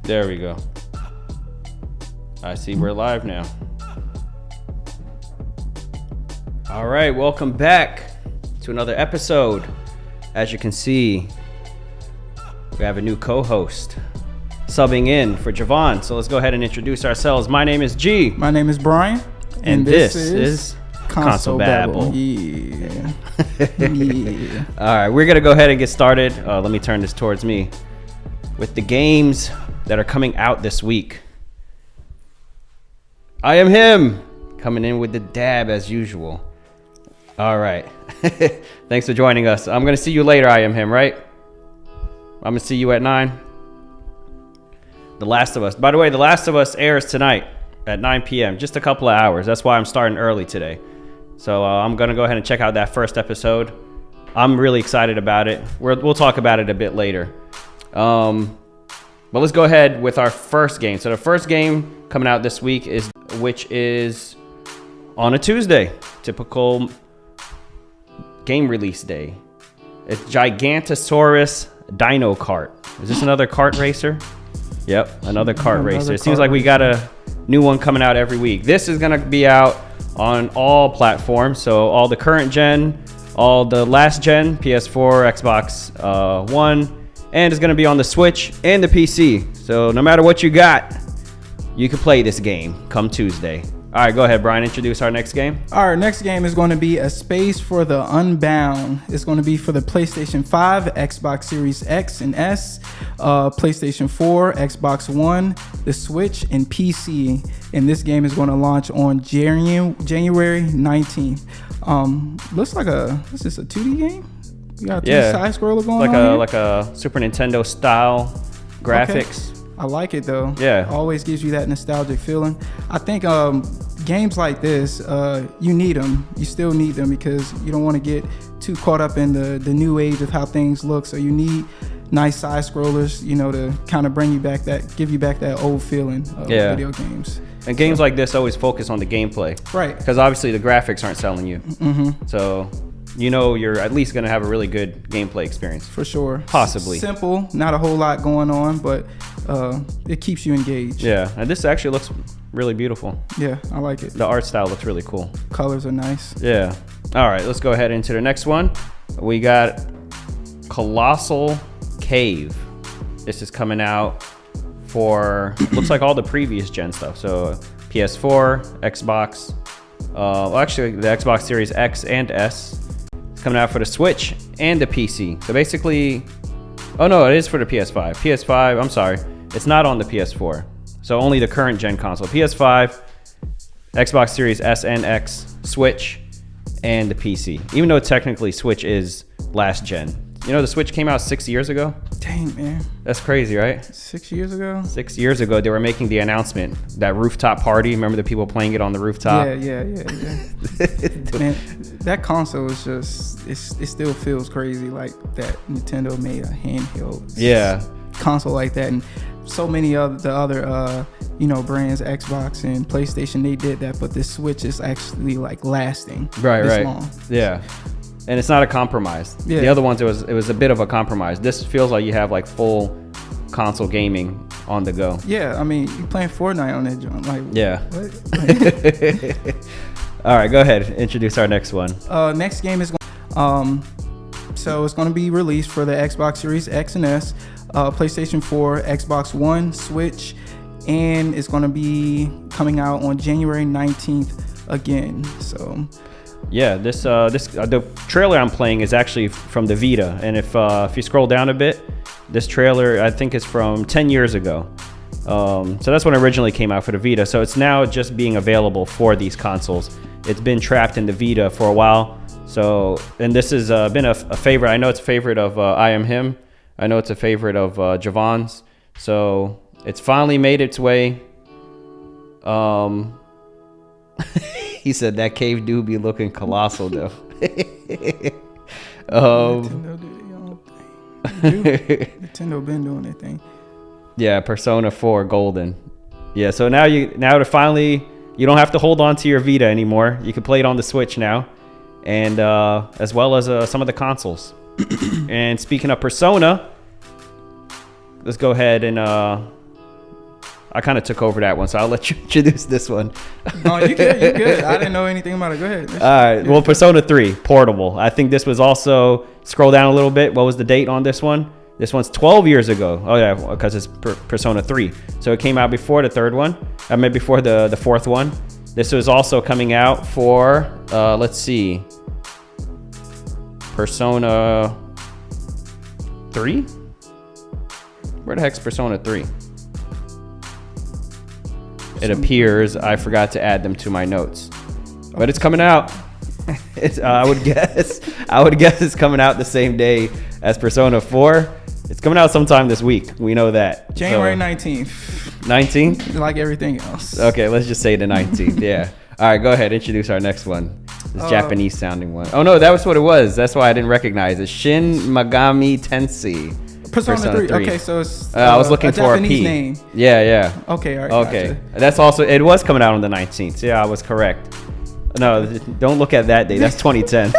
There we go. I see we're live now. All right, welcome back to another episode. As you can see, we have a new co-host subbing in for Javon. So let's go ahead and introduce ourselves. My name is G. My name is Brian. And this is Console Babble. Yeah. Yeah. All right, we're going to go ahead and get started. Let me turn this towards me. With the games that are coming out this week. I am him, coming in with the dab as usual. All right. Thanks for joining us. I'm going to see you later, I am him, right? I'm going to see you at 9. The Last of Us. By the way, The Last of Us airs tonight at 9 p.m. Just a couple of hours. That's why I'm starting early today. So I'm going to go ahead and check out that first episode. I'm really excited about it. We'll talk about it a bit later. But let's go ahead with our first game. So the first game coming out this week which is on a Tuesday. Typical game release day. It's Gigantosaurus Dino Kart. Is this another kart racer? Yep, another kart racer. It seems like we got a new one coming out every week. This is going to be out on all platforms. So all the current gen, all the last gen, PS4, Xbox One, and it's going to be on the Switch and the PC. So no matter what you got, you can play this game come Tuesday. All right, go ahead, Brian. Introduce our next game. Our next game is going to be A Space for the Unbound. It's going to be for the PlayStation 5, Xbox Series X and S, PlayStation 4, Xbox One, the Switch, and PC. And this game is going to launch on January 19th. Looks like this is a 2D game? You got a side scroller going on like a Super Nintendo style graphics. Okay. I like it though. Yeah. Always gives you that nostalgic feeling. I think games like this, you need them. You still need them because you don't want to get too caught up in the new age of how things look. So you need nice side scrollers, to kind of give you back that old feeling of video games. And games like this always focus on the gameplay. Right. Because obviously the graphics aren't selling you. Mm-hmm. So you're at least going to have a really good gameplay experience. For sure. Possibly. Simple, not a whole lot going on, but it keeps you engaged. Yeah, and this actually looks really beautiful. Yeah, I like it. The art style looks really cool. Colors are nice. Yeah. All right, let's go ahead into the next one. We got Colossal Cave. This is coming out for, looks like all the previous gen stuff. So PS4, Xbox, actually the Xbox Series X and S. It's coming out for the Switch and the PC. So basically, oh no, it is for the PS5. PS5, I'm sorry. It's not on the PS4. So only the current gen console. PS5, Xbox Series S and X, Switch, and the PC. Even though technically Switch is last gen. The Switch came out 6 years ago. Dang, man. That's crazy, right? 6 years ago? 6 years ago, they were making the announcement. That rooftop party. Remember the people playing it on the rooftop? Yeah. Man, that console is just, it still feels crazy like that Nintendo made a handheld console like that. And so many of the other, brands, Xbox and PlayStation, they did that. But this Switch is actually like lasting this long. Yeah. And it's not a compromise. Yeah. The other ones, it was a bit of a compromise. This feels like you have like full console gaming on the go. Yeah, I mean, you're playing Fortnite on that joint. Like, yeah. What? All right, go ahead. Introduce our next one. Next game is so it's going to be released for the Xbox Series X and S, PlayStation 4, Xbox One, Switch, and it's going to be coming out on January 19th again. So. Yeah, the trailer I'm playing is actually from the Vita, and if you scroll down a bit, this trailer I think is from 10 years ago. So that's when it originally came out for the Vita. So it's now just being available for these consoles. It's been trapped in the Vita for a while. So, and this has been a favorite. I know it's a favorite of I Am Him. I know it's a favorite of Javon's. So it's finally made its way. He said that cave do be looking colossal though. Nintendo been doing their thing. Yeah, Persona 4 Golden. Yeah, so now you don't have to hold on to your Vita anymore. You can play it on the Switch now, and as well as some of the consoles. And speaking of Persona, let's go ahead and I kind of took over that one, so I'll let you introduce this one. No, you good. I didn't know anything about it. Go ahead. All right. Well, Persona 3 Portable. I think this was also, scroll down a little bit. What was the date on this one? This one's 12 years ago. Oh yeah, because it's Persona 3. So it came out before the third one. I mean, before the fourth one. This was also coming out for, let's see, Persona 3? Where the heck's Persona 3? It appears I forgot to add them to my notes, but it's coming out. I would guess it's coming out the same day as Persona 4. It's coming out sometime this week. We know that. January 19th. 19th? Like everything else. Okay, let's just say the 19th. Yeah. All right, go ahead. Introduce our next one. This Japanese sounding one. Oh no, that was what it was. That's why I didn't recognize it. Shin Megami Tensei. Persona 3. Okay, so it's I was looking for a P. Name. Yeah. Okay, all right. Okay. Gotcha. That's also, it was coming out on the 19th. Yeah, I was correct. No, don't look at that date. That's 2010.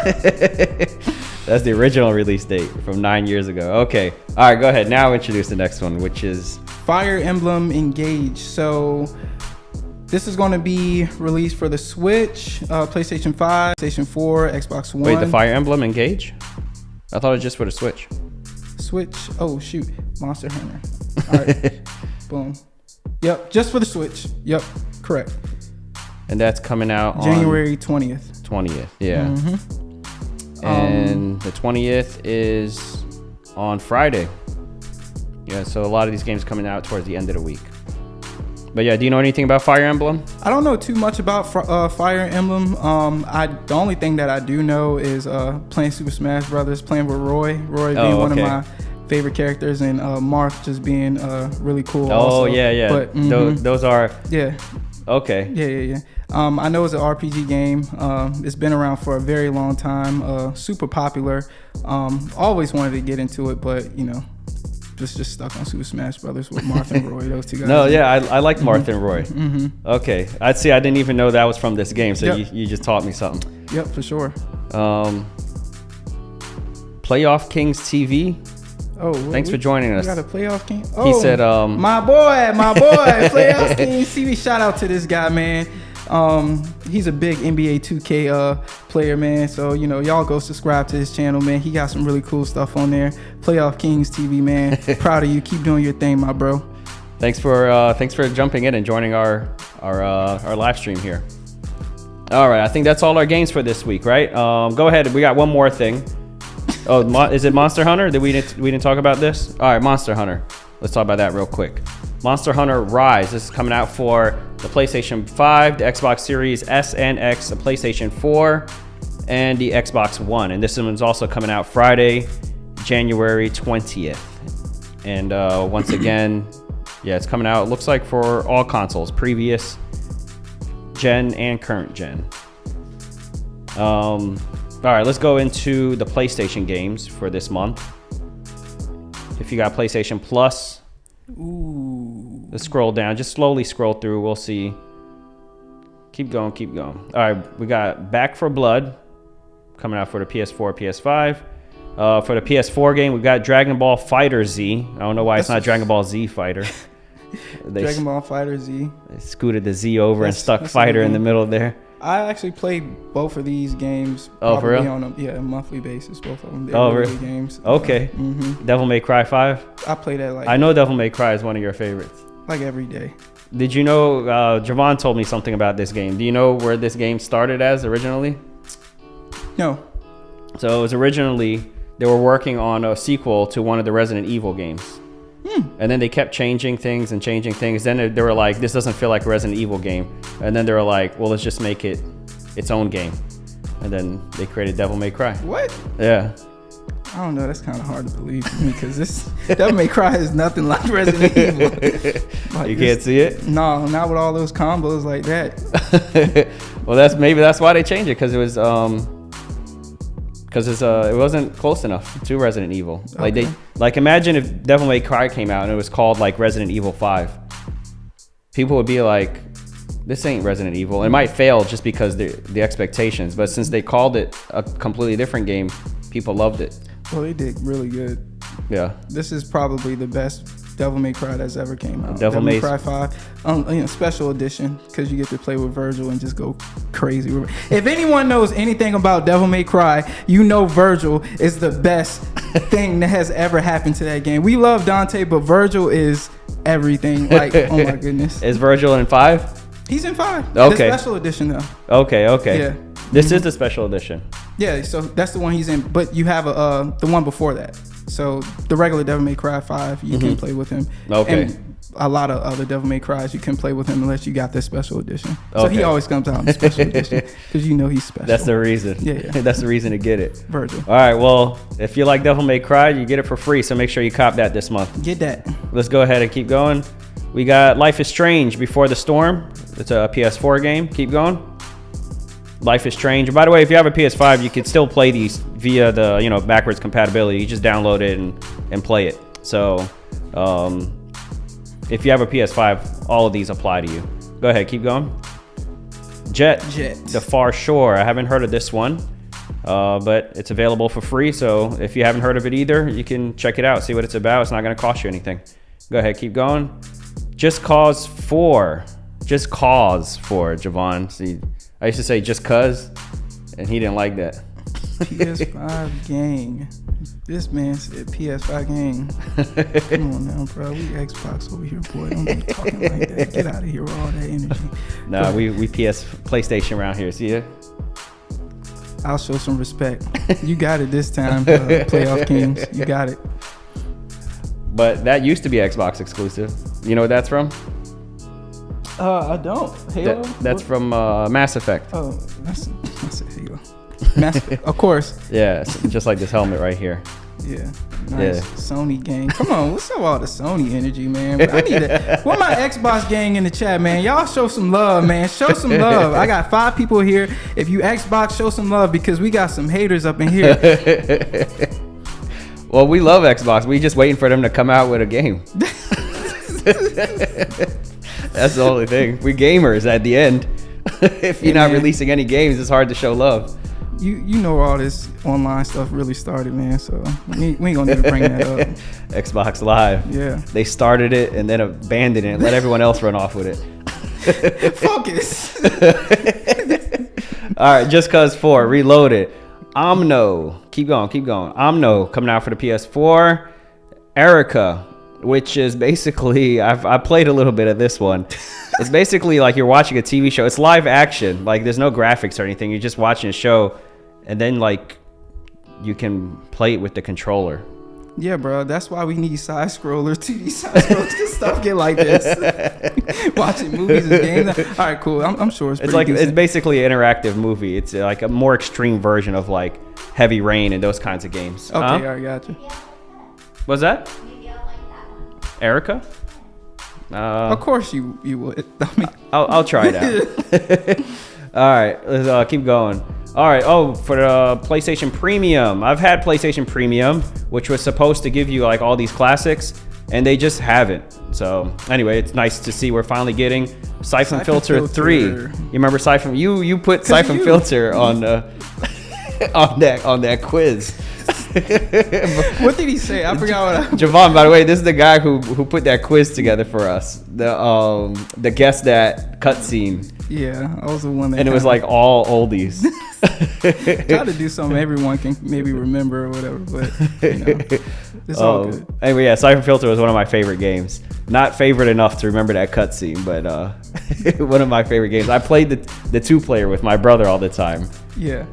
That's the original release date from 9 years ago. Okay. All right, go ahead. Now introduce the next one, which is Fire Emblem Engage. So this is going to be released for the Switch, PlayStation 5, PlayStation 4, Xbox One. Wait, the Fire Emblem Engage? I thought it was just for the Switch. Switch. Oh shoot, Monster Hunter. All right, boom. Yep, just for the Switch. Yep, correct. And that's coming out January 20th. 20th, yeah. Mm-hmm. And the 20th is on Friday. Yeah, so a lot of these games coming out towards the end of the week. But yeah, do you know anything about Fire Emblem? I don't know too much about Fire Emblem. The only thing that I do know is playing Super Smash Brothers, playing with Roy. Roy being one of my favorite characters, and Marth just being really cool. Oh, also. yeah. But, those are... Yeah. Okay. Yeah. I know it's an RPG game. It's been around for a very long time. Super popular. Always wanted to get into it, but just stuck on Super Smash Brothers with Marth and Roy. Those two guys. No, yeah, I like Marth and Roy. Mm-hmm. Okay, I didn't even know that was from this game, so Yep. you just taught me something. Yep, for sure. Playoff Kings TV. Oh, thanks for joining us. We got a Playoff King. Oh, He said, my boy, Playoff King TV. Shout out to this guy, man. He's a big NBA 2K player, man. So y'all go subscribe to his channel, man. He got some really cool stuff on there. Playoff Kings TV, man. Proud of you. Keep doing your thing, my bro. Thanks for jumping in and joining our live stream here. All right, I think that's all our games for this week, right? Go ahead. We got one more thing. Oh, is it Monster Hunter? We didn't talk about this? All right, Monster Hunter. Let's talk about that real quick. Monster Hunter Rise. This is coming out for the PlayStation 5, the Xbox Series S and X, the PlayStation 4, and the Xbox One. And this one's also coming out Friday, January 20th. And once again, yeah, it's coming out, it looks like, for all consoles, previous gen and current gen. All right, let's go into the PlayStation games for this month. If you got PlayStation Plus, let's scroll down. Just slowly scroll through. We'll see. Keep going. All right, we got Back 4 Blood coming out for the PS4, PS5. For the PS4 game, we got Dragon Ball Fighter Z. I don't know why it's not Dragon Ball Z Fighter. Dragon Ball Fighter Z. They scooted the Z over and stuck Fighter in the middle there. I actually played both of these games. Oh, for real? On a monthly basis, both of them. They're really good games. Okay. Devil May Cry 5? I play that I know Devil May Cry is one of your favorites. Like every day. Did you know, Javon told me something about this game. Do you know where this game started as originally? No. So it was originally, they were working on a sequel to one of the Resident Evil games. And then they kept changing things. Then they were like, this doesn't feel like a Resident Evil game. And then they were like, well, let's just make it its own game. And then they created Devil May Cry. What? Yeah. I don't know. That's kind of hard to believe to me because this Devil May Cry is nothing like Resident Evil. You can't see it? No, not with all those combos like that. Well, maybe that's why they changed it, because it was it wasn't close enough to Resident Evil. Okay. Like imagine if Devil May Cry came out and it was called like Resident Evil 5. People would be like, this ain't Resident Evil. It might fail just because the expectations, but since they called it a completely different game, people loved it. Well, they did really good. Yeah. This is probably the best Devil May Cry that's ever came out. Devil May Cry 5, special edition, because you get to play with Virgil and just go crazy. If anyone knows anything about Devil May Cry, you know Virgil is the best thing that has ever happened to that game. We love Dante, but Virgil is everything. Like, oh my goodness. Is Virgil in 5? He's in 5. Okay. The special edition though. Okay. Yeah. This is the special edition. Yeah, so that's the one he's in. But you have the one before that. So the regular Devil May Cry 5, you can play with him. Okay. And a lot of other Devil May Cries, you can play with him unless you got the special edition. So he always comes out in the special edition because you know he's special. That's the reason. Yeah. That's the reason to get it. Virgil. All right. Well, if you like Devil May Cry, you get it for free. So make sure you cop that this month. Get that. Let's go ahead and keep going. We got Life is Strange Before the Storm. It's a PS4 game. Keep going. Life is Strange. By the way, if you have a PS5, you can still play these via the backwards compatibility. You just download it and play it. So if you have a PS5, all of these apply to you. Go ahead, keep going. Jet. The Far Shore. I haven't heard of this one, but it's available for free. So if you haven't heard of it either, you can check it out, see what it's about. It's not going to cost you anything. Go ahead, keep going. Just Cause 4. Just Cause 4, Javon. See, I used to say just cuz, and he didn't like that. PS5 gang. This man said PS5 gang. Come on now, bro. We Xbox over here, boy. Don't be talking like that. Get out of here with all that energy. Nah, we PlayStation around here. See ya? I'll show some respect. You got it this time, Playoff Kings. You got it. But that used to be Xbox exclusive. You know what that's from? I don't. Halo? That's from Mass Effect. Oh, that's Halo. Of course. Yeah, just like this helmet right here. Yeah. Nice. Yeah. Sony gang. Come on, what's up with all the Sony energy, man? I need it. Where my Xbox gang in the chat, man? Y'all show some love, man. Show some love. I got 5 people here. If you Xbox, show some love because we got some haters up in here. Well, we love Xbox. We just waiting for them to come out with a game. That's the only thing. We gamers at the end. If you're not releasing any games, it's hard to show love. You know all this online stuff really started, man. So we ain't gonna need to bring that up. Xbox Live. Yeah. They started it and then abandoned it and let everyone else run off with it. Focus. All right, Just Cause 4, Reloaded. Omno. Keep going. Omno coming out for the PS4. Erica, which is basically, I played a little bit of this one. It's basically like you're watching a TV show. It's live action. Like there's no graphics or anything. You're just watching a show, and then like you can play it with the controller. Yeah, bro. That's why we need side scrollers, 2D side scrollers, because stuff get like this. Watching movies and games. All right, cool. I'm sure it's pretty decent. It's basically an interactive movie. It's like a more extreme version of like Heavy Rain and those kinds of games. Okay, all right, gotcha. What's that? Erica? Of course you would. I mean, I'll try it out. All right, let's keep going. All right. Oh, for the PlayStation Premium, I've had PlayStation Premium, which was supposed to give you like all these classics, and they just haven't. So anyway, it's nice to see we're finally getting Siphon Filter 3. You remember Siphon? You put Siphon Filter on on that quiz. What did he say? I forgot what. Javon, by the way, this is the guy who put that quiz together for us. The Guess That cutscene. Yeah, I was the one that. And it was like all oldies. Try to do something everyone can maybe remember or whatever, but it's all good. Anyway, yeah, Siphon Filter was one of my favorite games. Not favorite enough to remember that cutscene, but one of my favorite games. I played the 2-player with my brother all the time. Yeah.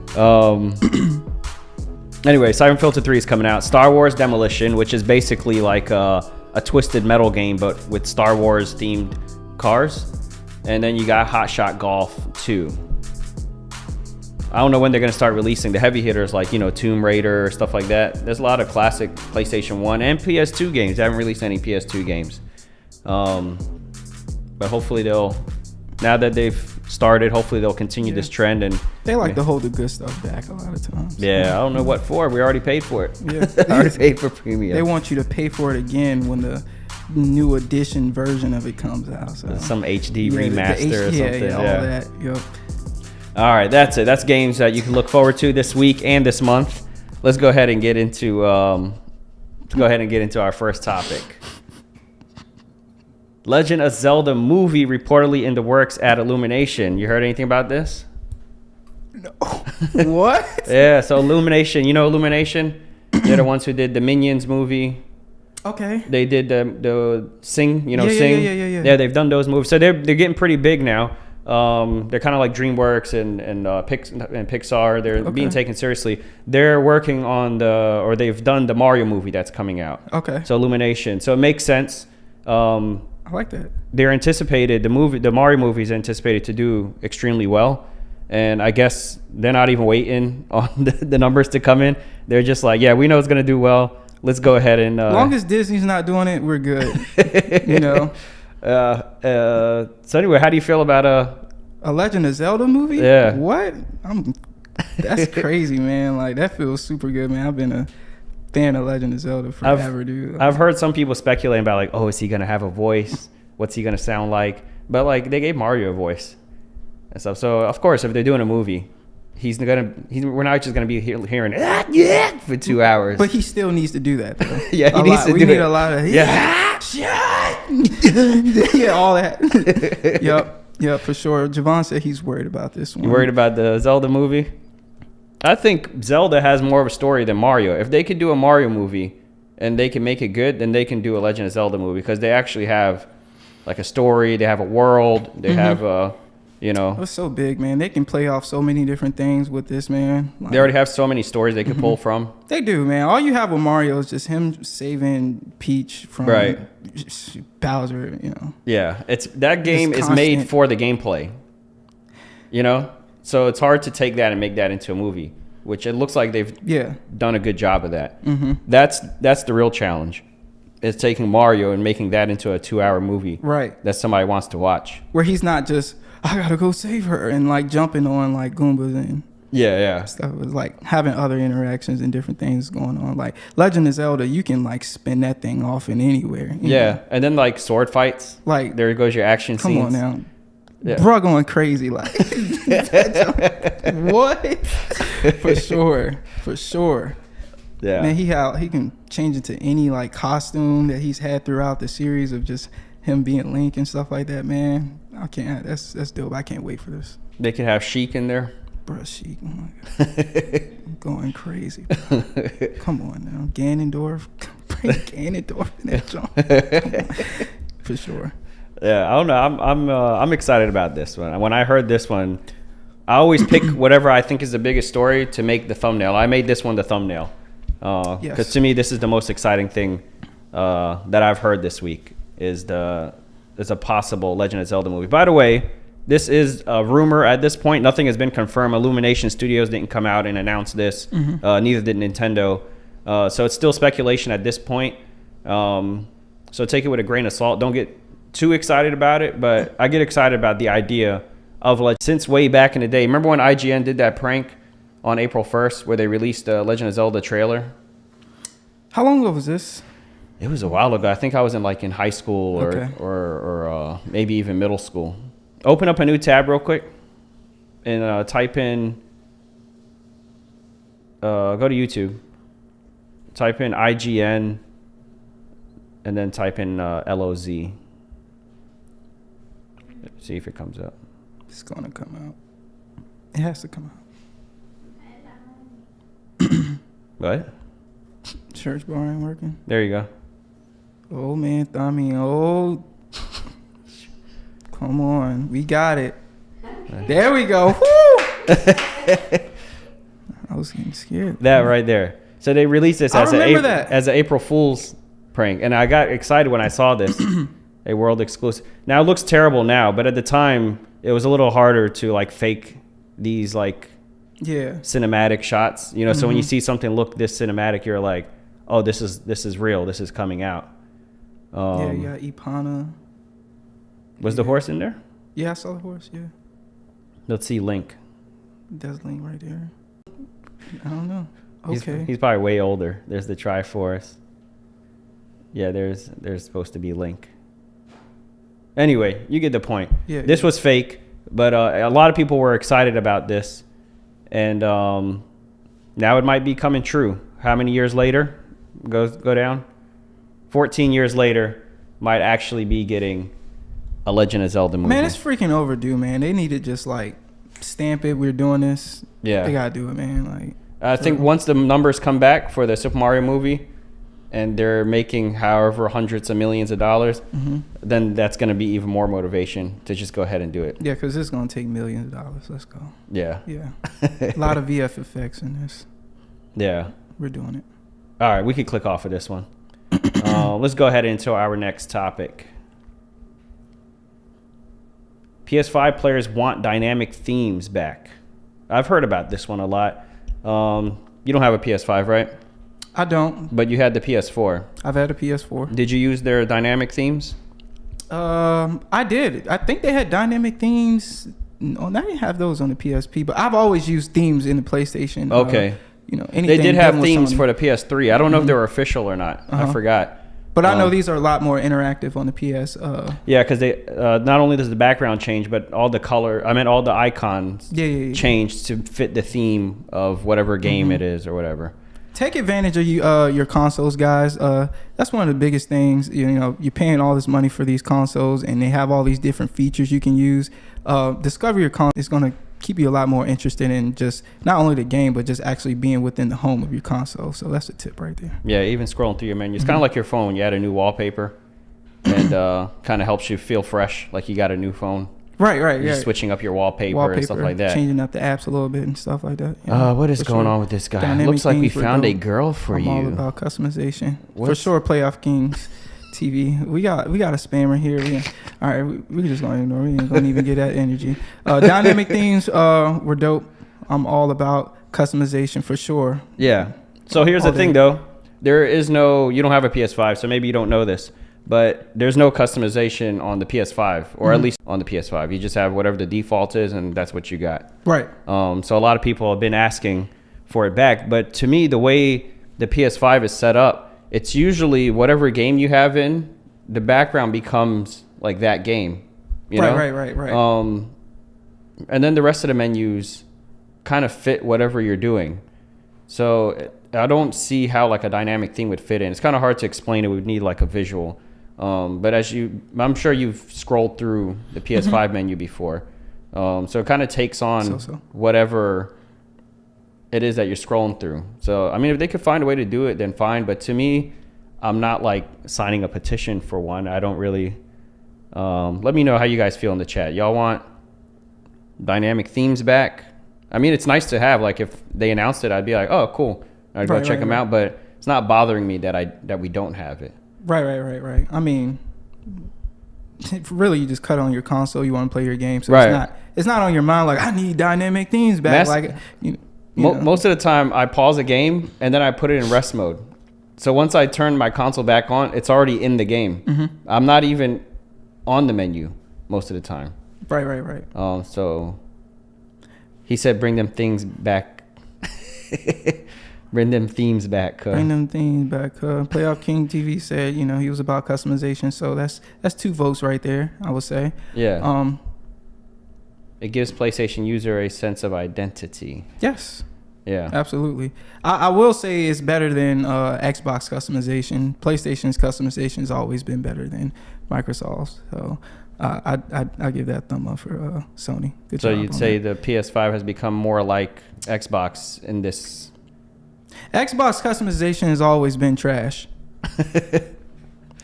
Anyway, Siphon Filter 3 is coming out. Star Wars Demolition, which is basically like a Twisted Metal game, but with Star Wars themed cars. And then you got Hot Shot Golf 2. I don't know when they're going to start releasing the heavy hitters like, Tomb Raider, stuff like that. There's a lot of classic PlayStation 1 and PS2 games. They haven't released any PS2 games. But hopefully now that they've started, hopefully they'll continue this trend. And they like to hold the good stuff back a lot of times. Yeah, I don't know what for. We already paid for it. Yeah. I already paid for premium. They want you to pay for it again when the new edition version of it comes out. So. Some HD remaster or something. Yeah, all that. Yep. All right, that's it. That's games that you can look forward to this week and this month. Let's go ahead and get into our first topic. Legend of Zelda movie reportedly in the works at Illumination. You heard anything about this? No. What? Yeah, so Illumination, you know Illumination? They're the ones who did the Minions movie. Okay. They did the Sing, you know, Yeah, Sing. yeah. Yeah, they've done those movies. So they're getting pretty big now. They're kind of like DreamWorks and Pixar. They're being taken seriously. They're working on they've done the Mario movie that's coming out. Okay. So Illumination. So it makes sense. I like that. They're anticipated, the Mario movie is anticipated to do extremely well. And I guess they're not even waiting on the numbers to come in. They're just like, yeah, we know it's going to do well. Let's go ahead and... as long as Disney's not doing it, we're good. You know? So anyway, how do you feel about a Legend of Zelda movie? Yeah. What? That's crazy, man. Like, that feels super good, man. I've been a fan of Legend of Zelda forever, dude. I've heard some people speculating about like, oh, is he gonna have a voice? What's he gonna sound like? But like, they gave Mario a voice and stuff. So of course, if they're doing a movie, we're not just gonna be hearing yeah for 2 hours. But he still needs to do that, though. Yeah, he needs to do it. We need a lot of yeah, all that. Yep, for sure. Javon said he's worried about this one. You worried about the Zelda movie? I think Zelda has more of a story than Mario. If they could do a Mario movie and they can make it good, then they can do a Legend of Zelda movie because they actually have like a story. They have a world. They have It's so big, man. They can play off so many different things with this, man. Like, they already have so many stories they could pull from. They do, man. All you have with Mario is just him saving Peach from Bowser, you know. Yeah, that game is made for the gameplay. You know? So it's hard to take that and make that into a movie, which it looks like they've done a good job of that. Mm-hmm. That's the real challenge. Is taking Mario and making that into a 2-hour movie. Right. That somebody wants to watch. Where he's not just, I gotta go save her and like jumping on like Goombas and stuff. It was like having other interactions and different things going on. Like Legend of Zelda, you can like spin that thing off in anywhere. You know? And then like sword fights. Like there goes your action scenes. Come on now. Yeah. Bro going crazy like what? For sure. Yeah. Man, he can change into any like costume that he's had throughout the series of just him being Link and stuff like that, man. I can't. That's dope. I can't wait for this. They could have Sheik in there. Bro, Sheik. Oh my God. I'm going crazy. Come on now, Ganondorf. Bring Ganondorf in that joint. For sure. Yeah, I don't know. I'm excited about this one. When I heard this one, I always pick whatever I think is the biggest story to make the thumbnail. I made this one the thumbnail because to me this is the most exciting thing that I've heard this week is a possible Legend of Zelda movie. By the way, this is a rumor at this point. Nothing has been confirmed. Illumination Studios didn't come out and announce this. Mm-hmm. Neither did Nintendo. So it's still speculation at this point. So take it with a grain of salt. Don't get too excited about it, but I get excited about the idea of like since way back in the day. Remember when IGN did that prank on April 1st where they released the Legend of Zelda trailer? How long ago was this? It was a while ago. I think I was in high school or maybe even middle school. Open up a new tab real quick and type in go to YouTube. Type in IGN and then type in LOZ. See if it comes up. It's gonna come out. It has to come out. What? Search bar ain't working. There you go. Oh man, Tommy. Come on, we got it. There we go. Woo! I was getting scared. That right there. So they released this as an April Fool's prank, and I got excited when I saw this. A world exclusive. Now it looks terrible now, but at the time it was a little harder to like fake these like cinematic shots. You know, so when you see something look this cinematic, you're like, oh, this is real. This is coming out. You got Ipana. Was the horse in there? Yeah, I saw the horse. Yeah. Let's see Link. That's Link right there. I don't know. Okay. He's probably way older. There's the Triforce. Yeah, there's supposed to be Link. Anyway, you get the point. Yeah, this was fake, but a lot of people were excited about this, and now it might be coming true. How many years later? Go down. 14 years later, might actually be getting a Legend of Zelda movie. Man, it's freaking overdue, man. They need to just like stamp it. We're doing this. Yeah, they gotta do it, man. Like, I think once the numbers come back for the Super Mario movie, and they're making however hundreds of millions of dollars, then that's going to be even more motivation to just go ahead and do it. Yeah, because it's going to take millions of dollars. Let's go. Yeah. Yeah. A lot of VF effects in this. Yeah. We're doing it. All right, we could click off of this one. Let's go ahead into our next topic. PS5 players want dynamic themes back. I've heard about this one a lot. You don't have a PS5, right? I don't. But you had the PS4. I've had a PS4. Did you use their dynamic themes? I did. I think they had dynamic themes. No, I didn't have those on the PSP, but I've always used themes in the PlayStation. Okay. Anything. They did have themes for the PS3. I don't know if they were official or not. I forgot. But I know these are a lot more interactive on the PS. Yeah, because they not only does the background change, but all the color. I mean, all the icons change to fit the theme of whatever game it is or whatever. Take advantage of your consoles, guys. That's one of the biggest things. You're paying all this money for these consoles, and they have all these different features you can use. Discover your console. It's going to keep you a lot more interested in just not only the game, but just actually being within the home of your console. So that's a tip right there. Yeah, even scrolling through your menu. It's kind of like your phone when you add a new wallpaper, and kind of helps you feel fresh, like you got a new phone. Right. You're Yeah. switching up your wallpaper and stuff like that. Changing up the apps a little bit and stuff like that. What is going on with this guy? Dynamic Looks like we themes found a girl for you. I'm all about customization. For sure, Playoff Kings TV. We got a spammer here. All right, we just gonna ignore. We ain't gonna even get that energy. Dynamic themes were dope. I'm all about customization for sure. Yeah. So here's the thing, though. You don't have a PS5, so maybe you don't know this. But there's no customization on the PS5, or at least on the PS5. You just have whatever the default is, and that's what you got. Right. So a lot of people have been asking for it back. But to me, the way the PS5 is set up, it's usually whatever game you have in, the background becomes like that game. You know? Right. And then the rest of the menus kind of fit whatever you're doing. So I don't see how like a dynamic theme would fit in. It's kind of hard to explain. It would need like a visual. But I'm sure you've scrolled through the PS5 menu before. So it kind of takes on whatever it is that you're scrolling through. So, I mean, if they could find a way to do it, then fine. But to me, I'm not like signing a petition for one. I don't really. Let me know how you guys feel in the chat. Y'all want dynamic themes back? I mean, it's nice to have. Like, if they announced it, I'd be like, oh, cool. I'd go check them out. But it's not bothering me that we don't have it. Right. I mean, really, you just cut on your console. You want to play your game, so it's not on your mind. Like, I need dynamic themes back. Most of the time, I pause a game and then I put it in rest mode. So once I turn my console back on, it's already in the game. I'm not even on the menu most of the time. Right. So he said, "Bring them things back." Bring them themes back. Bring them themes back. Playoff King TV said, he was about customization. So that's 2 votes right there, I would say. Yeah. It gives PlayStation user a sense of identity. Yes. Yeah. Absolutely. I will say it's better than Xbox customization. PlayStation's customization has always been better than Microsoft's. So I give that thumb up for Sony. Good job. So you'd say the PS5 has become more like Xbox in this. Xbox customization has always been trash.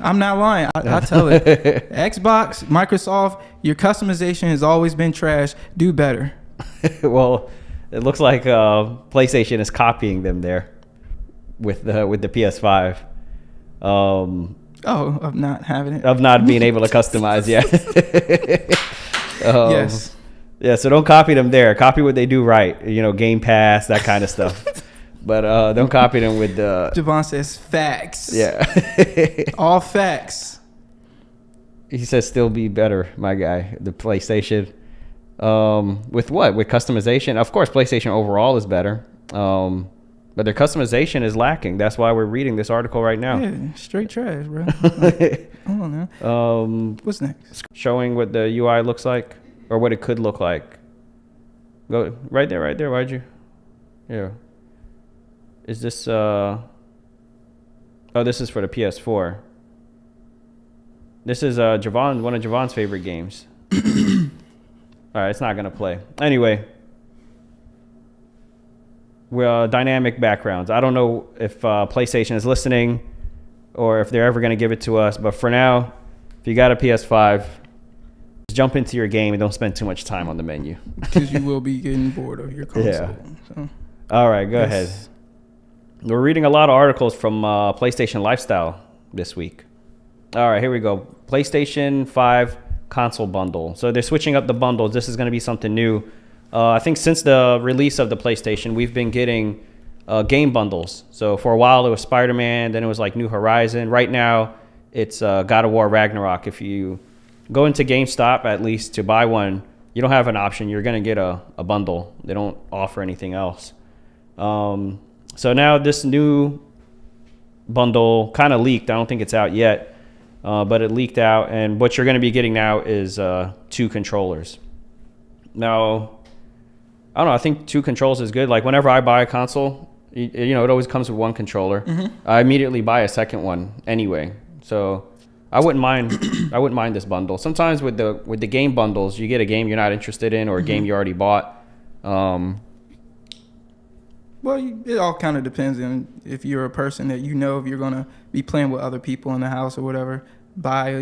I'm not lying. I tell it. Xbox, Microsoft, your customization has always been trash. Do better. Well, it looks like PlayStation is copying them there with the PS5. Of not having it. Of not being able to customize, yeah. Yes. Yeah, so don't copy them there. Copy what they do right. Game Pass, that kind of stuff. But don't copy them with the... Javon says facts. Yeah. All facts. He says still be better, my guy. The PlayStation. With what? With customization? Of course, PlayStation overall is better. But their customization is lacking. That's why we're reading this article right now. Yeah, straight trash, bro. Like, I don't know. What's next? Showing what the UI looks like, or what it could look like. Go right there. Why'd you? Yeah. Is this? Oh, this is for the PS4. This is Javon, one of Javon's favorite games. All right, it's not gonna play. Anyway, well, dynamic backgrounds. I don't know if PlayStation is listening or if they're ever gonna give it to us, but for now, if you got a PS5, just jump into your game and don't spend too much time on the menu. Because you will be getting bored of your console. Yeah. So, all right, go ahead. We're reading a lot of articles from PlayStation Lifestyle this week. All right, here we go. PlayStation 5 console bundle. So they're switching up the bundles. This is going to be something new. I think since the release of the PlayStation, we've been getting game bundles. So for a while, it was Spider-Man. Then it was like New Horizon. Right now, it's God of War Ragnarok. If you go into GameStop, at least, to buy one, you don't have an option. You're going to get a bundle. They don't offer anything else. So now this new bundle kind of leaked. I don't think it's out yet, but it leaked out. And what you're going to be getting now is 2 controllers. Now, I don't know. I think 2 controls is good. Like whenever I buy a console, you know, it always comes with 1 controller. Mm-hmm. I immediately buy a second one anyway. So I wouldn't mind. I wouldn't mind this bundle. Sometimes with the game bundles, you get a game you're not interested in or a game you already bought. Well, it all kind of depends on if you're a person that you know if you're going to be playing with other people in the house or whatever, buy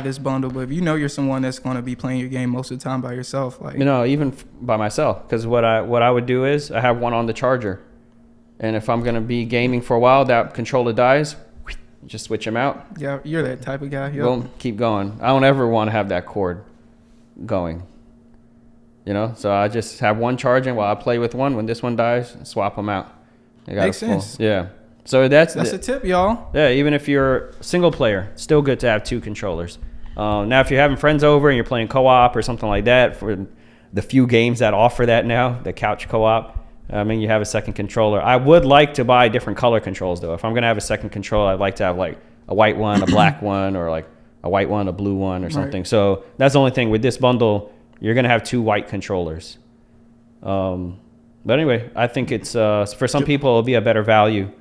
this bundle. But if you know you're someone that's going to be playing your game most of the time by yourself, like... even by myself, because what I would do is I have one on the charger. And if I'm going to be gaming for a while, that controller dies, just switch them out. Yeah, you're that type of guy. Yep. Boom, keep going. I don't ever want to have that cord going. You know, so I just have one charging while I play with one. When this one dies, swap them out. Makes sense. Yeah. So that's a tip, y'all. Yeah, even if you're single player, still good to have 2 controllers. Now, if you're having friends over and you're playing co-op or something like that, for the few games that offer that now, the couch co-op, I mean, you have a second controller. I would like to buy different color controls, though. If I'm going to have a second controller, I'd like to have like a white one, a black one, or like a white one, a blue one, or something. Right. So that's the only thing with this bundle. You're going to have 2 white controllers. But anyway, I think it's for some people, it'll be a better value.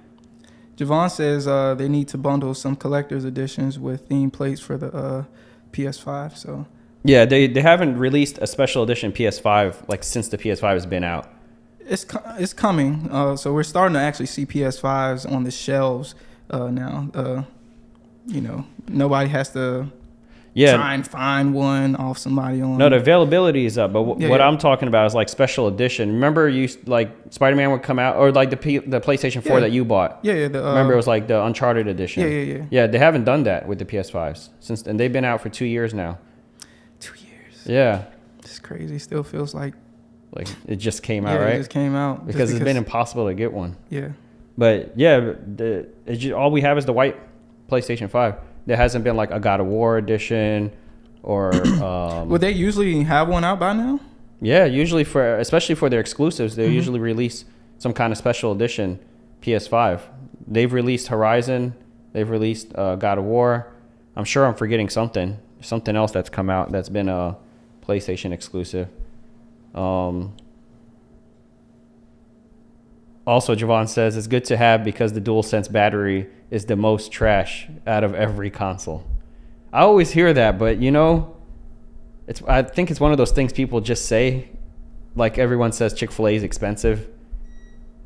Javon says they need to bundle some collector's editions with theme plates for the PS5. So yeah, they haven't released a special edition PS5 like since the PS5 has been out. It's coming. So we're starting to actually see PS5s on the shelves now. Nobody has to... try and find one off somebody on... No, the availability is up, but what I'm talking about is like special edition. Remember, like Spider-Man would come out, or like the PlayStation 4 that you bought. Yeah. Remember, it was like the Uncharted edition. Yeah. Yeah, they haven't done that with the PS5s and they've been out for 2 years now. 2 years. Yeah. It's crazy. Still feels like it just came out, right? It just came out because it's been impossible to get one. Yeah. But yeah, all we have is the white PlayStation 5. There hasn't been like a God of War edition or... Would they usually have one out by now? Yeah, usually especially for their exclusives, they usually release some kind of special edition PS5. They've released Horizon. They've released God of War. I'm sure I'm forgetting something else that's come out that's been a PlayStation exclusive. Also, Javon says it's good to have because the DualSense battery is the most trash out of every console. I always hear that, but I think it's one of those things people just say. Like everyone says Chick-fil-A is expensive,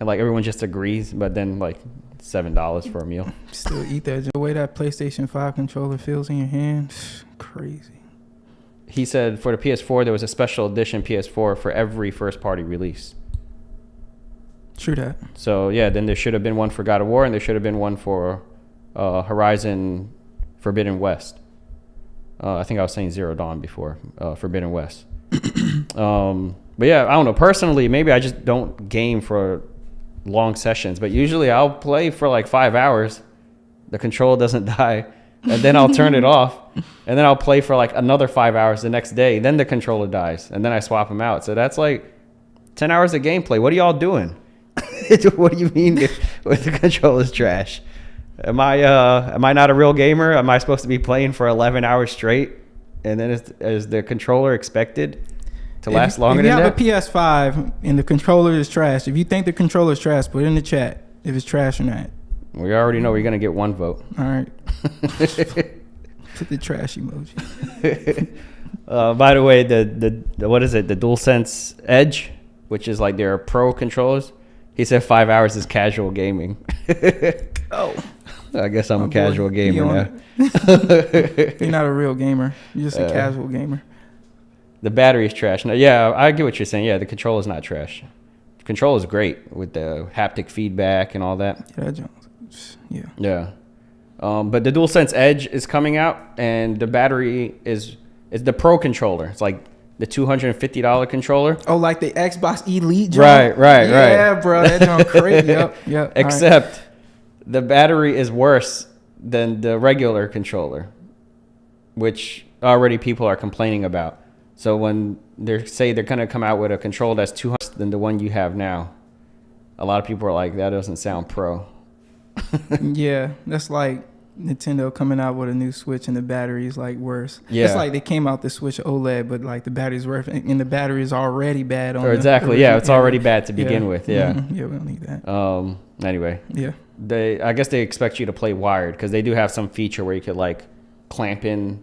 and like everyone just agrees, but then like $7 for a meal. Still eat that. The way that PlayStation 5 controller feels in your hand, crazy. He said for the PS4 there was a special edition PS4 for every first-party release. True that. So yeah, then there should have been one for God of War, and there should have been one for Horizon Forbidden West. I think I was saying Zero Dawn before, Forbidden West. But yeah, I don't know. Personally, maybe I just don't game for long sessions, but usually I'll play for like 5 hours. The controller doesn't die, and then I'll turn it off, and then I'll play for like another 5 hours the next day. Then the controller dies, and then I swap them out. So that's like 10 hours of gameplay. What are y'all doing? What do you mean with the controller's trash? Am I not a real gamer? Am I supposed to be playing for 11 hours straight? And then is the controller expected to last longer than that? If you have a PS5 and the controller is trash, if you think the controller is trash, put it in the chat if it's trash or not. We already know we're going to get one vote. All right. Put the trash emoji. By the way, the what is it? The DualSense Edge, which is like their pro controllers. He said 5 hours is casual gaming. Oh, I guess I'm a casual gamer now. You're not a real gamer. You're just a casual gamer. The battery is trash. No, yeah, I get what you're saying. Yeah, the controller is not trash. The controller is great with the haptic feedback and all that. Yeah. Yeah. But the DualSense Edge is coming out, and the battery is the pro controller. It's like the $250 controller. Oh, like the Xbox Elite joint? Right. Yeah, bro, that joint crazy. Yep. Except the battery is worse than the regular controller, which already people are complaining about. So when they say they're going to come out with a controller that's $200 than the one you have now, a lot of people are like, that doesn't sound pro. Yeah, that's like Nintendo coming out with a new Switch and the battery is like worse. Yeah. It's like they came out the Switch OLED, but like the battery's worse, and the battery is already bad on exactly, yeah, it's already bad to begin with, yeah. Mm-hmm. Yeah, we don't need that. Anyway. Yeah. I guess they expect you to play wired because they do have some feature where you could like clamp in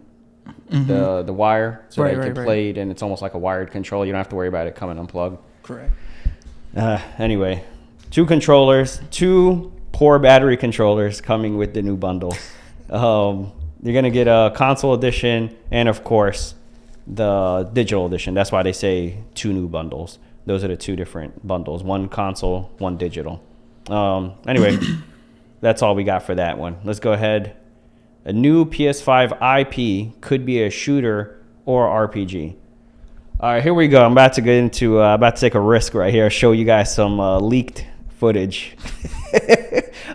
the wire so that you can play it, and it's almost like a wired controller. You don't have to worry about it coming unplugged. Correct. Anyway, 2 controllers, 2 poor battery controllers coming with the new bundle. You're going to get a console edition and, of course, the digital edition. That's why they say 2 new bundles. Those are the 2 different bundles. 1 console, 1 digital. Anyway, that's all we got for that one. Let's go ahead. A new PS5 IP could be a shooter or RPG. All right, here we go. I'm about to get into, about to take a risk right here. Show you guys some leaked footage.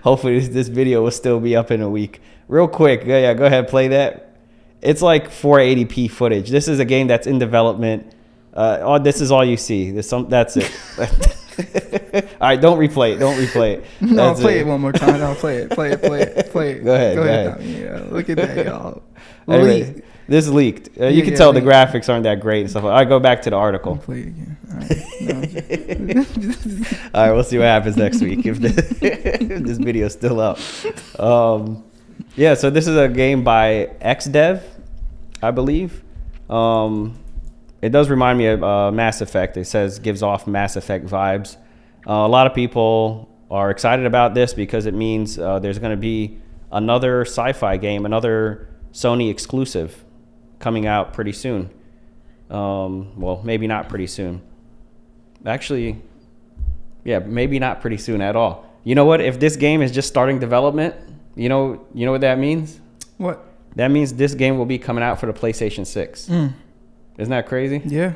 Hopefully this video will still be up in a week. Real quick, go ahead, play that. It's like 480p footage. This is a game that's in development. This is all you see. That's it. All right, don't replay it. No, play it one more time. I'll play it. Play it. Go ahead. Yeah, look at that, y'all. Anyway, this leaked. You can tell the graphics aren't that great and stuff. I go back to the article. Play it again. All right. All right, we'll see what happens next week if this video's still up. Yeah, so this is a game by XDev, I believe. It does remind me of Mass Effect. It says gives off Mass Effect vibes. A lot of people are excited about this because it means there's going to be another sci-fi game, another Sony exclusive coming out pretty soon. Well, maybe not pretty soon. Actually, yeah, maybe not pretty soon at all. You know what? If this game is just starting development, you know what that means? What? That means this game will be coming out for the PlayStation 6. Isn't that crazy? Yeah.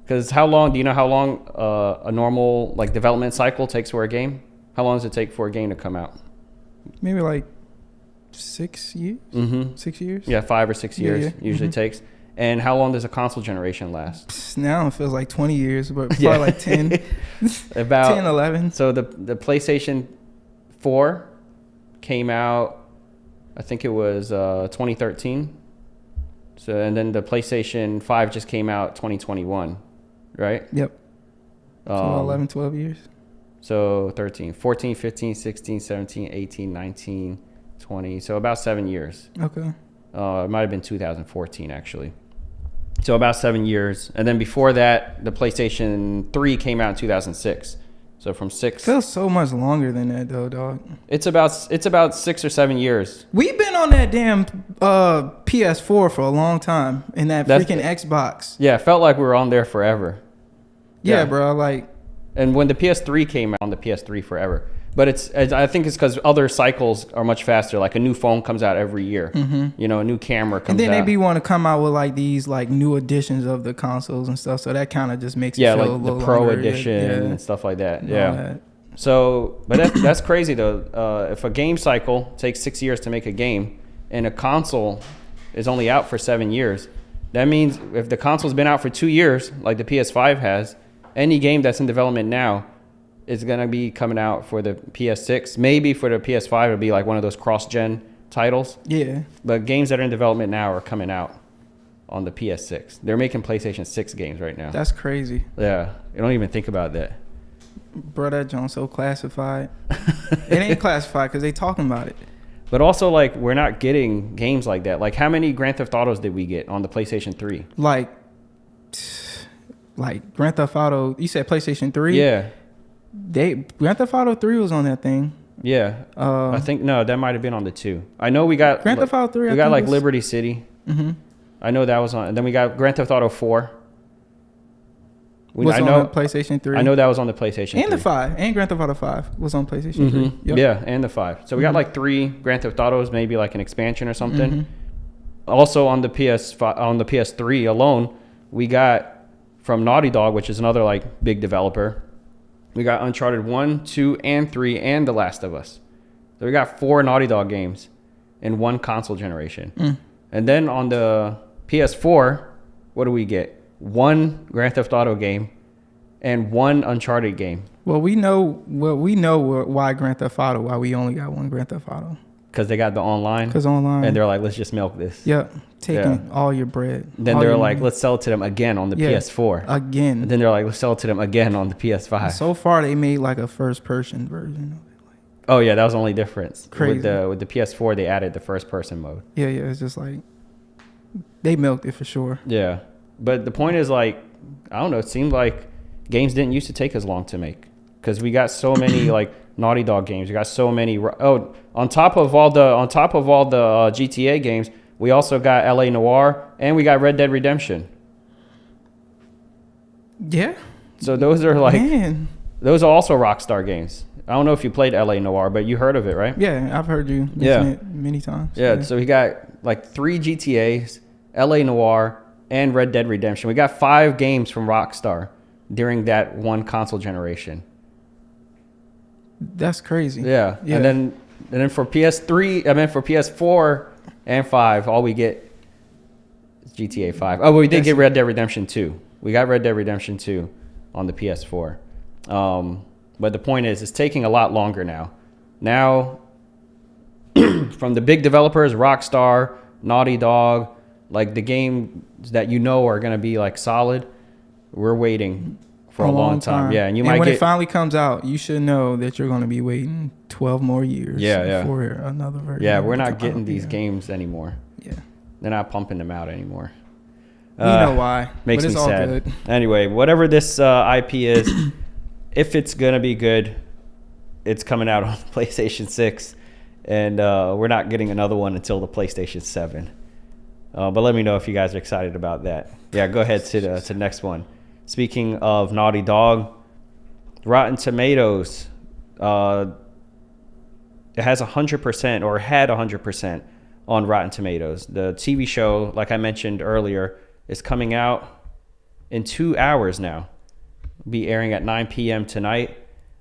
Because do you know how long a normal like development cycle takes for a game? How long does it take for a game to come out? Maybe like 6 years? 6 years? Yeah, 5 or 6 years usually takes. And how long does a console generation last? Now it feels like 20 years, but probably like 10. About 10, 11. So the PlayStation 4 came out, I think it was 2013. So, and then the PlayStation 5 just came out 2021, right? Yep. So 11, 12 years. So 13, 14, 15, 16, 17, 18, 19, 20. So about 7 years. Okay. It might have been 2014, actually. So about 7 years. And then before that, the PlayStation 3 came out in 2006. So from 6. Feels so much longer than that, though, dog. It's about 6 or 7 years. We've been on that damn PS4 for a long time, and that's freaking Xbox. Yeah, it felt like we were on there forever. Yeah, bro. Like, and when the PS3 came out, on the PS3 forever. But I think it's because other cycles are much faster. Like a new phone comes out every year. You know, a new camera comes out. And then they want to come out with like these like new editions of the consoles and stuff. So that kind of just makes it feel like a little the Pro longer. edition and stuff like that. Yeah. So, but that's crazy though. If a game cycle takes 6 years to make a game, and a console is only out for 7 years, that means if the console's been out for 2 years, like the PS5 has, any game that's in development now is going to be coming out for the PS6. Maybe for the PS5, it'll be like one of those cross-gen titles. Yeah. But games that are in development now are coming out on the PS6. They're making PlayStation 6 games right now. That's crazy. Yeah. You don't even think about that. Bro, that John's so classified. It ain't classified because they talking about it. But also, like, we're not getting games like that. Like, how many Grand Theft Autos did we get on the PlayStation 3? Like Grand Theft Auto. You said PlayStation 3? Yeah. Grand Theft Auto 3 was on that thing. Yeah. I think, no, that might have been on the 2. I know we got... Grand Theft Auto 3, we got, like, Liberty City. Mm-hmm. I know that was on... And then we got Grand Theft Auto 4. Was on the PlayStation 3. I know that was on the PlayStation 3. And the 5. And Grand Theft Auto 5 was on PlayStation 3. Yep. Yeah, and the 5. So we got like 3 Grand Theft Autos, maybe like an expansion or something. Also on the PS3 alone, we got from Naughty Dog, which is another like big developer. We got Uncharted 1, 2, and 3, and The Last of Us. So we got 4 Naughty Dog games in one console generation. And then on the PS4, what do we get? 1 Grand Theft Auto game and 1 Uncharted game. Well, we know why Grand Theft Auto, why we only got 1 Grand Theft Auto. Because they got the online. Because online. And they're like, let's just milk this. Yep. Taking all your bread. Then they're like, money. Let's sell it to them again on the PS4. Again. And then they're like, let's sell it to them again on the PS5. And so far, they made like a first-person version of it. Oh, yeah, that was the only difference. Crazy. With the PS4, they added the first-person mode. Yeah, it's just like, they milked it for sure. Yeah. But the point is, like, I don't know, it seemed like games didn't used to take as long to make. Because we got so many, like, Naughty Dog games. We got so many. Oh, on top of all the GTA games, we also got LA Noire and we got Red Dead Redemption. Yeah. So those are like, those are also Rockstar games. I don't know if you played LA Noire, but you heard of it, right? Yeah, I've heard you mention it many times. Yeah, so we got like 3 GTAs, LA Noire, and Red Dead Redemption. We got 5 games from Rockstar during that one console generation. That's crazy. Yeah. And then for PS4 and 5, all we get is GTA 5. Oh, but we did get Red Dead Redemption 2. We got Red Dead Redemption 2 on the PS4. But the point is, it's taking a lot longer now. Now, from the big developers, Rockstar, Naughty Dog, like the games that you know are going to be like solid, we're waiting for a long time. Yeah, and when it finally comes out, you should know that you're going to be waiting 12 more years for another version. Yeah, we're not getting these games anymore. Yeah. They're not pumping them out anymore. We know why. Makes me sad. Good. Anyway, whatever this IP is, if it's going to be good, it's coming out on PlayStation 6. And we're not getting another one until the PlayStation 7. But let me know if you guys are excited about that. Yeah, go ahead to the next one. Speaking of Naughty Dog, Rotten Tomatoes, it has 100% or had 100% on Rotten Tomatoes. The TV show, like I mentioned earlier, is coming out in 2 hours now. It'll be airing at 9 p.m. tonight.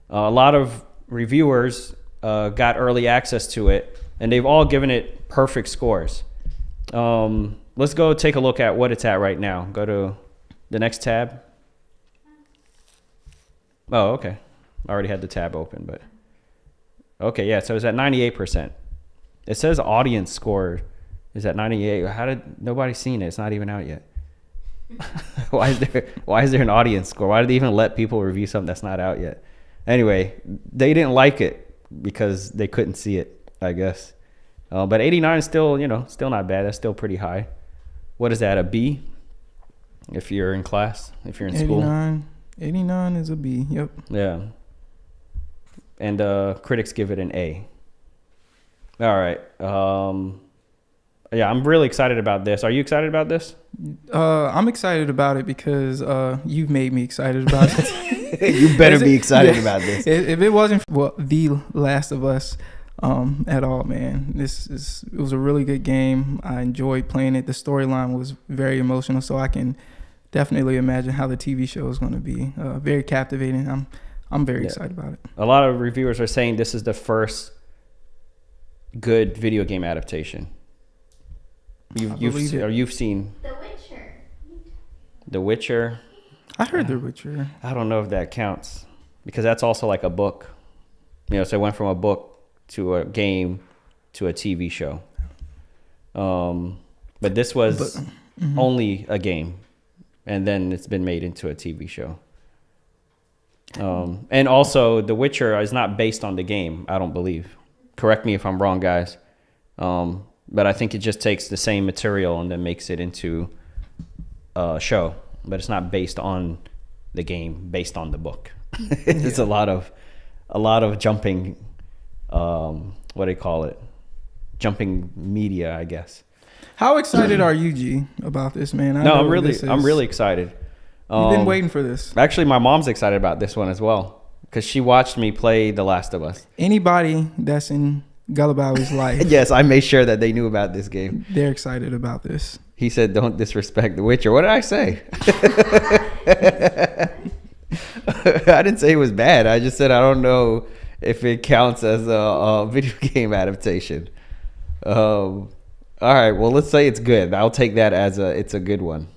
A lot of reviewers got early access to it, and they've all given it perfect scores. Let's go take a look at what it's at right now. Go to the next tab. Oh, okay. I already had the tab open, but okay, yeah. So it's at 98%. It says audience score is at 98. How did nobody seen it? It's not even out yet. Why is there an audience score? Why did they even let people review something that's not out yet? Anyway, they didn't like it because they couldn't see it, I guess. But 89 is still, still not bad. That's still pretty high. What is that, a B? If you're in class, if you're in school. 89 is a B, yep. Yeah. And critics give it an A. All right. Yeah, I'm really excited about this. Are you excited about this? I'm excited about it because you've made me excited about it. You better be excited about this. If it wasn't for The Last of Us at all, man, it was a really good game. I enjoyed playing it. The storyline was very emotional, so I can definitely imagine how the TV show is going to be. Very captivating. I'm very excited about it. A lot of reviewers are saying this is the first good video game adaptation. You've seen The Witcher. The Witcher. I heard The Witcher. I don't know if that counts because that's also like a book. So it went from a book to a game to a TV show. But this was only a game, and then it's been made into a TV show. And also, The Witcher is not based on the game, I don't believe. Correct me if I'm wrong, guys. But I think it just takes the same material and then makes it into a show. But it's not based on the game, based on the book. It's a lot of jumping. What do you call it? Jumping media, I guess. How excited are you, G, about this, man? I'm really excited. You've been waiting for this. Actually, my mom's excited about this one as well because she watched me play The Last of Us. Anybody that's in Gullibal's life, yes, I made sure that they knew about this game. They're excited about this. He said, "Don't disrespect The Witcher." What did I say? I didn't say it was bad. I just said I don't know if it counts as a video game adaptation. All right, well, let's say it's good. I'll take that as it's a good one.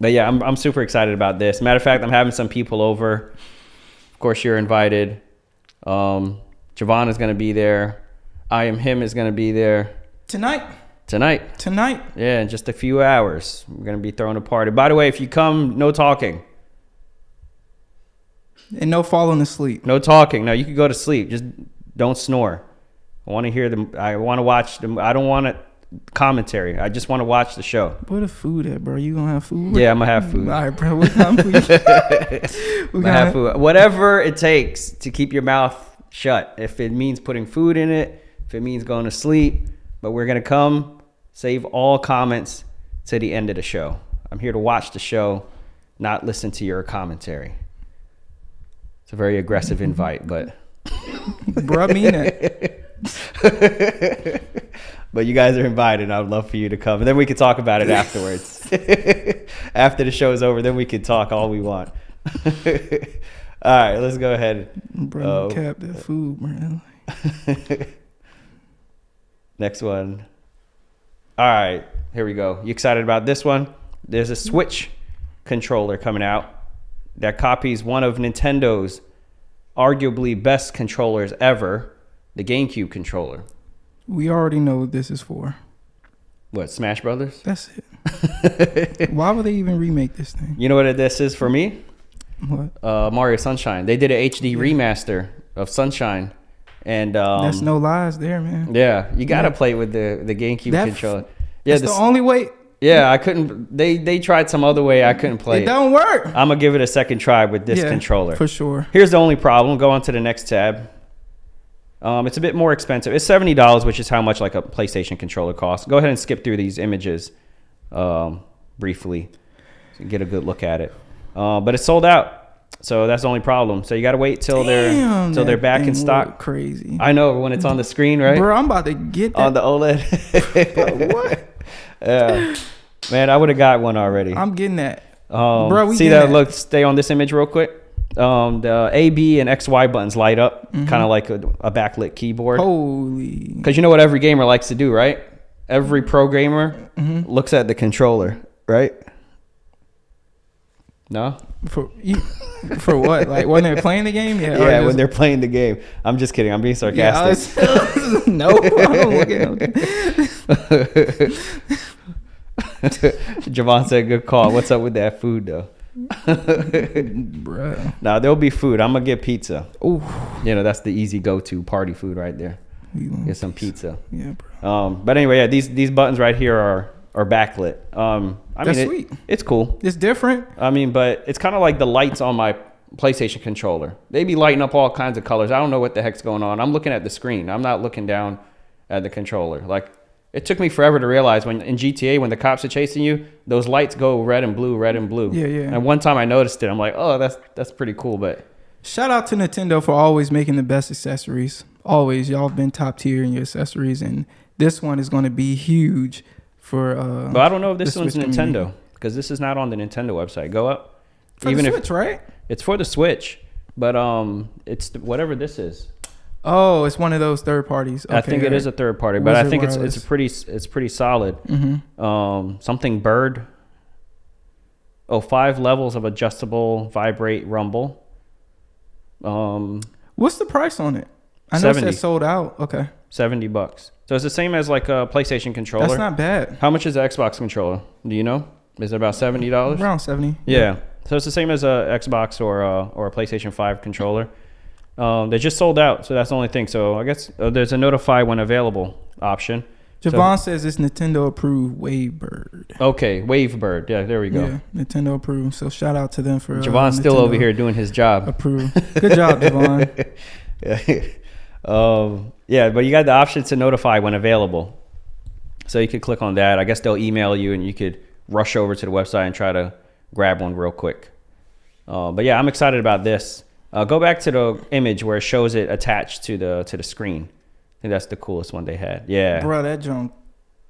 But yeah, I'm super excited about this. Matter of fact, I'm having some people over. Of course, you're invited. Javon is going to be there. I Am Him is going to be there. Tonight. Yeah, in just a few hours. We're going to be throwing a party. By the way, if you come, no talking. And no falling asleep. No talking. No, you can go to sleep. Just don't snore. I want to hear them. I want to watch them. I don't want commentary. I just want to watch the show. Where the food at, bro? You gonna have food? Yeah, I'm gonna have food. All right, bro. What kind of food? I'm gonna have food. Whatever it takes to keep your mouth shut. If it means putting food in it, if it means going to sleep, but we're gonna come. Save all comments to the end of the show. I'm here to watch the show, not listen to your commentary. It's a very aggressive invite, but bro, I mean it. But you guys are invited. I would love for you to come, and then we can talk about it afterwards. After the show is over, then we can talk all we want. All right, let's go ahead. Bro, cap that food, man. Next one. All right, here we go. You excited about this one? There's a Switch controller coming out that copies one of Nintendo's arguably best controllers ever, the GameCube controller. We already know what this is for. What, Smash Brothers? That's it. Why would they even remake this thing? You know what this is for me? What? Mario Sunshine. They did an HD remaster of Sunshine. And that's no lies there, man. Yeah, you gotta play with the GameCube controller. Yeah, that's the only way. Yeah, I couldn't. They tried some other way. I couldn't play it. It don't work. I'm gonna give it a second try with this controller for sure. Here's the only problem. Go on to the next tab. It's a bit more expensive. It's $70, which is how much like a PlayStation controller costs. Go ahead and skip through these images briefly so you get a good look at it. But it's sold out. So that's the only problem. So you got to wait till they're back in stock. Crazy. I know when it's on the screen, right? Bro, I'm about to get that. On the OLED. Bro, what? Yeah. Man, I would have got one already. I'm getting that. Bro, we see that? Look, stay on this image real quick. The A, B, and X, Y buttons light up, kind of like a backlit keyboard. Holy. Because you know what every gamer likes to do, right? Every pro gamer looks at the controller, right? No? For what? Like when they're playing the game? Yeah. Yeah, when they're playing the game. I'm just kidding. I'm being sarcastic. Yeah, no, I'm looking. Javon said, "Good call." What's up with that food though? Bruh. Now there'll be food. I'm gonna get pizza. Ooh. You know, that's the easy go-to party food right there. Get some pizza. Yeah, bro. But anyway, yeah, these buttons right here are backlit. That's sweet. It's cool. It's different. I mean, but it's kind of like the lights on my PlayStation controller. They be lighting up all kinds of colors. I don't know what the heck's going on. I'm looking at the screen. I'm not looking down at the controller. Like, it took me forever to realize when in GTA, when the cops are chasing you, those lights go red and blue, red and blue. Yeah, yeah. And one time I noticed it. I'm like, oh, that's pretty cool. But shout out to Nintendo for always making the best accessories. Always. Y'all have been top tier in your accessories. And this one is going to be huge for but I don't know if this one's Nintendo, because this is not on the Nintendo website. Go up. For even the Switch, right? It's for the Switch, but it's whatever this is. Oh, it's one of those third parties. Okay, I think it is a third party, but I think it's pretty solid. Something Bird. 5 levels of adjustable vibrate rumble. What's the price on it? I know it says sold out. Okay. $70. So it's the same as like a PlayStation controller. That's not bad. How much is the Xbox controller? Do you know? Is it about $70? Around 70. Yeah. So it's the same as a Xbox or a PlayStation 5 controller. They just sold out, so that's the only thing. So I guess there's a notify when available option. Javon says it's Nintendo approved Wavebird. Okay, Wavebird. Yeah, there we go. Yeah, Nintendo approved. So shout out to them for Javon's still over here doing his job. Approved. Good job, Javon. Yeah, but you got the option to notify when available. So you could click on that. I guess they'll email you and you could rush over to the website and try to grab one real quick. But yeah, I'm excited about this. Go back to the image where it shows it attached to the screen. I think that's the coolest one they had. Yeah. Bro, that junk.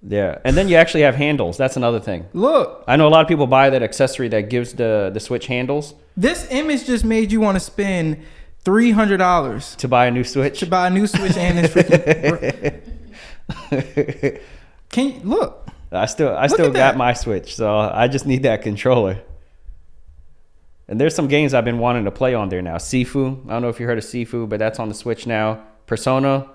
Yeah. And then you actually have handles. That's another thing. Look. I know a lot of people buy that accessory that gives the Switch handles. This image just made you want to spend $300 to buy a new Switch. To buy a new Switch and this freaking. Can you look? I still got my Switch, so I just need that controller. And there's some games I've been wanting to play on there now. Sifu. I don't know if you heard of Sifu, but that's on the Switch now. Persona.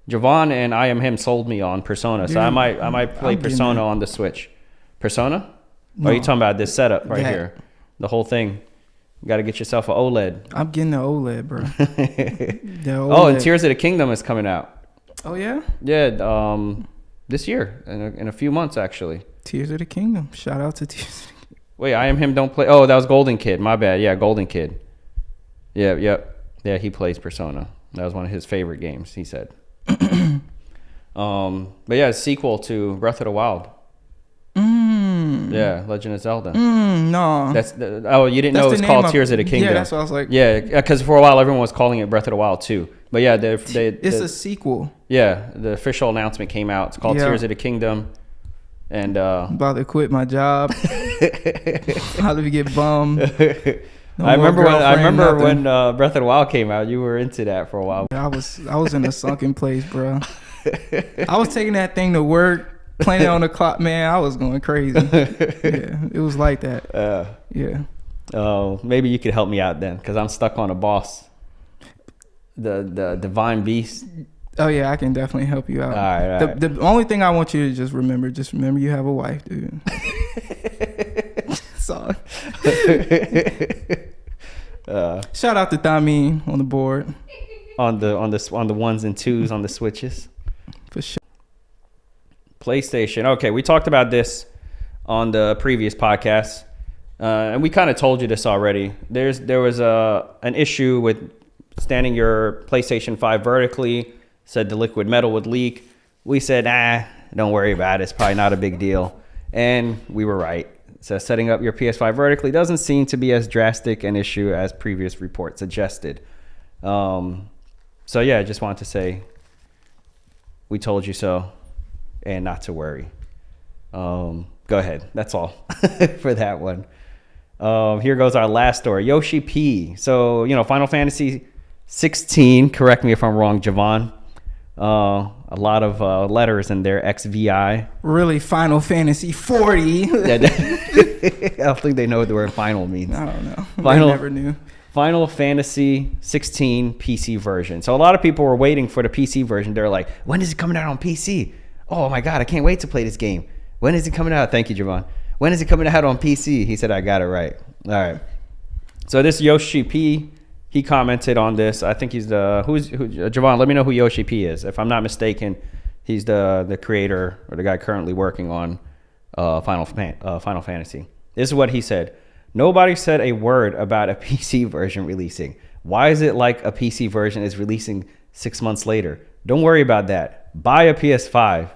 Javon and I Am Him sold me on Persona, so I might play Persona on the Switch. Persona? No. Or are you talking about this setup right here? The whole thing. You got to get yourself an OLED. I'm getting the OLED, bro. OLED. Oh, and Tears of the Kingdom is coming out. Oh, yeah? Yeah, this year, in a few months, actually. Tears of the Kingdom. Shout out to Tears of the Kingdom. Wait, I Am Him don't play. Oh, that was Golden Kid. My bad. Yeah, Golden Kid. Yeah, he plays Persona. That was one of his favorite games, he said. But yeah, it's a sequel to Breath of the Wild. Yeah, Legend of Zelda. No. You didn't know it was called Tears of the Kingdom. Yeah, that's what I was like. Yeah, because for a while everyone was calling it Breath of the Wild too. But yeah, it's a sequel. Yeah, the official announcement came out. It's called Tears of the Kingdom. And I'm about to quit my job. How do we get bummed? No I remember when Breath of the Wild came out. You were into that for a while. I was in a sunken place, bro. I was taking that thing to work, playing it on the clock. Man, I was going crazy. Yeah, it was like that. Yeah. Oh, maybe you could help me out then, because I'm stuck on a boss. The Divine Beast. Oh yeah, I can definitely help you out. All right. The only thing I want you to just remember you have a wife, dude. Sorry. Shout out to Thameen on the board. On the ones and twos on the Switches. For sure. PlayStation. Okay, we talked about this on the previous podcast, and we kind of told you this already. There was an issue with standing your PlayStation 5 vertically. Said the liquid metal would leak. We said, don't worry about it. It's probably not a big deal. And we were right. So setting up your PS5 vertically doesn't seem to be as drastic an issue as previous reports suggested. So yeah, I just wanted to say we told you so and not to worry. Go ahead. That's all for that one. Here goes our last story. Yoshi P. So, Final Fantasy 16, correct me if I'm wrong, Javon. A lot of letters in there, XVI. Really, Final Fantasy 40. I don't think they know what the word final means. I don't know. I never knew. Final Fantasy 16 PC version. So a lot of people were waiting for the PC version. They're like, when is it coming out on PC? Oh my God, I can't wait to play this game. When is it coming out? Thank you, Javon. When is it coming out on PC? He said, I got it right. All right. So this Yoshi P, he commented on this. I think he's Javon, let me know who Yoshi P is. If I'm not mistaken, he's the creator or the guy currently working on Final Fantasy. This is what he said. Nobody said a word about a PC version releasing. Why is it like a PC version is releasing 6 months later? Don't worry about that. Buy a PS5.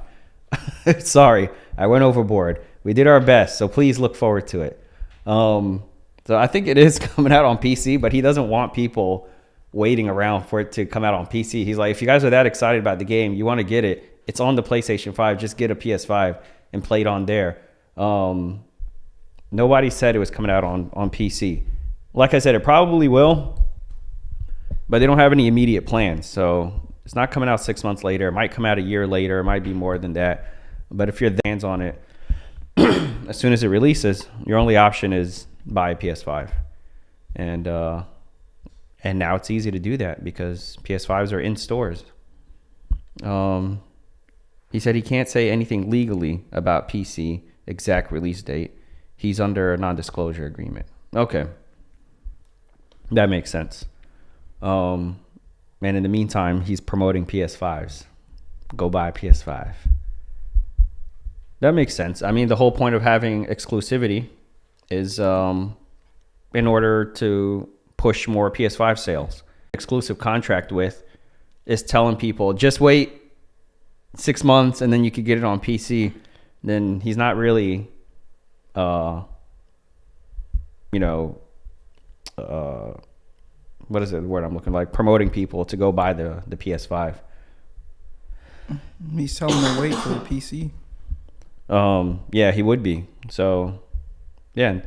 Sorry, I went overboard. We did our best, so please look forward to it. So I think it is coming out on PC, but he doesn't want people waiting around for it to come out on PC. He's like, if you guys are that excited about the game, you want to get it, it's on the PlayStation 5. Just get a PS5 and play it on there. Nobody said it was coming out on PC. Like I said, it probably will, but they don't have any immediate plans. So it's not coming out 6 months later. It might come out a year later. It might be more than that. But if you're hands on it, as soon as it releases, your only option is buy a PS5. And now it's easy to do that because PS5s are in stores. He said he can't say anything legally about PC exact release date. He's under a non-disclosure agreement. Okay. That makes sense. And in the meantime, he's promoting PS5s. Go buy a PS5. That makes sense. I mean, the whole point of having exclusivity is in order to push more PS5 sales. Exclusive contract with is telling people, just wait 6 months and then you could get it on PC. Then he's not really, what is it, the word I'm looking like? Promoting people to go buy the PS5. He's telling them to wait for the PC. Yeah, he would be. So, yeah,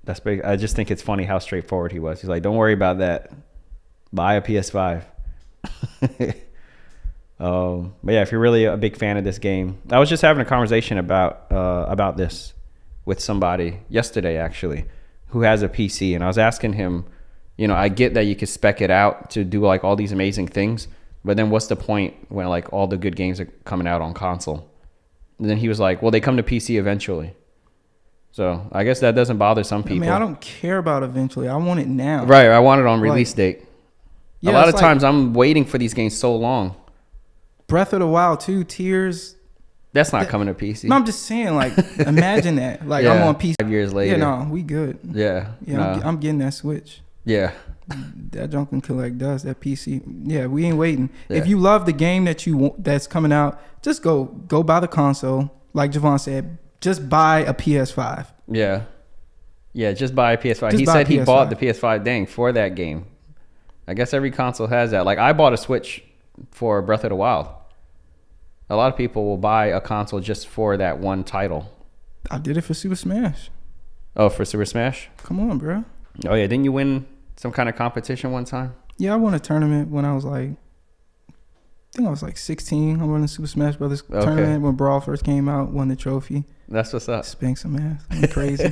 that's big. I just think it's funny how straightforward he was. He's like, don't worry about that. Buy a PS5. But yeah, if you're really a big fan of this game, I was just having a conversation about this with somebody yesterday, actually, who has a PC. And I was asking him, I get that you could spec it out to do like all these amazing things, but then what's the point when like all the good games are coming out on console? And then he was like, well, they come to PC eventually. So I guess that doesn't bother some people. I mean, I don't care about eventually. I want it now. Right. I want it on release date. Yeah, a lot of times I'm waiting for these games so long. Breath of the Wild 2, Tears. That's not coming to PC. No, I'm just saying, like, imagine that. Like, I'm on PC. 5 years later. Yeah, no, we good. Yeah. Yeah, I'm getting that Switch. Yeah. That junk can collect dust, that PC. Yeah, we ain't waiting. Yeah. If you love the game that's coming out, just go buy the console. Like Javon said, just buy a PS5. Yeah. Yeah, just buy a PS5. Just he buy said a he PS5. bought the PS5 dang for that game. I guess every console has that. Like, I bought a Switch for Breath of the Wild. A lot of people will buy a console just for that one title. I did it for Super Smash. Oh, for Super Smash? Come on, bro. Oh, yeah. Didn't you win some kind of competition one time? Yeah, I won a tournament when I was like, I think I was like 16. I won the Super Smash Brothers tournament when Brawl first came out, won the trophy. That's what's up. Spanked some ass. I'm crazy.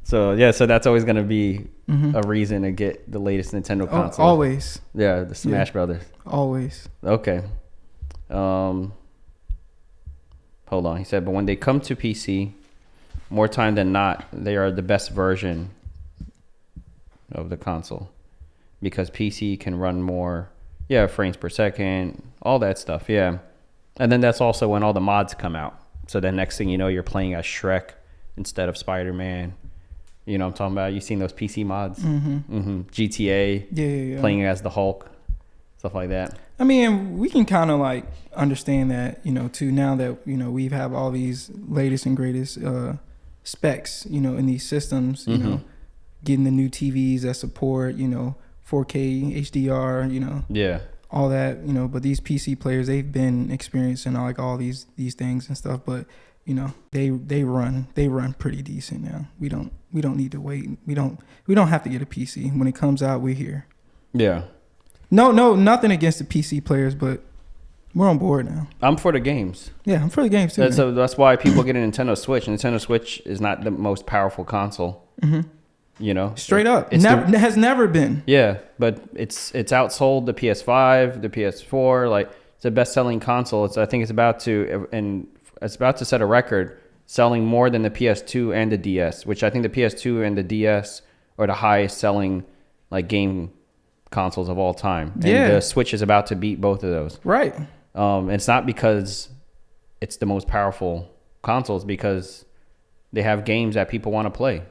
So that's always going to be a reason to get the latest Nintendo console. Always. Yeah, the Smash Brothers. Always. Okay. Hold on. He said, but when they come to PC, more time than not, they are the best version of the console because PC can run more, frames per second, all that stuff. Yeah. And then that's also when all the mods come out. So the next thing you know, you're playing as Shrek instead of Spider-Man. You know what I'm talking about? You seen those PC mods? GTA. Yeah. Playing as the Hulk. Stuff like that. I mean, we can kind of like understand that, too, now that, we have all these latest and greatest specs, in these systems, getting the new TVs that support, 4K, HDR, Yeah. all that, but these PC players, they've been experiencing like all these things and stuff, but they run pretty decent now. We don't need to wait. We don't have to get a PC. When it comes out, we're here. Yeah. No, nothing against the PC players, but we're on board now. I'm for the games. Yeah, I'm for the games too. So that's why people get a Nintendo Switch. Nintendo Switch is not the most powerful console. Straight up. It has never been. Yeah, but it's outsold the PS5, the PS4. Like, it's a best-selling console. I think it's about to set a record selling more than the PS2 and the DS, which I think the PS2 and the DS are the highest selling like game consoles of all time. And the Switch is about to beat both of those. Right. It's not because it's the most powerful consoles, because they have games that people want to play.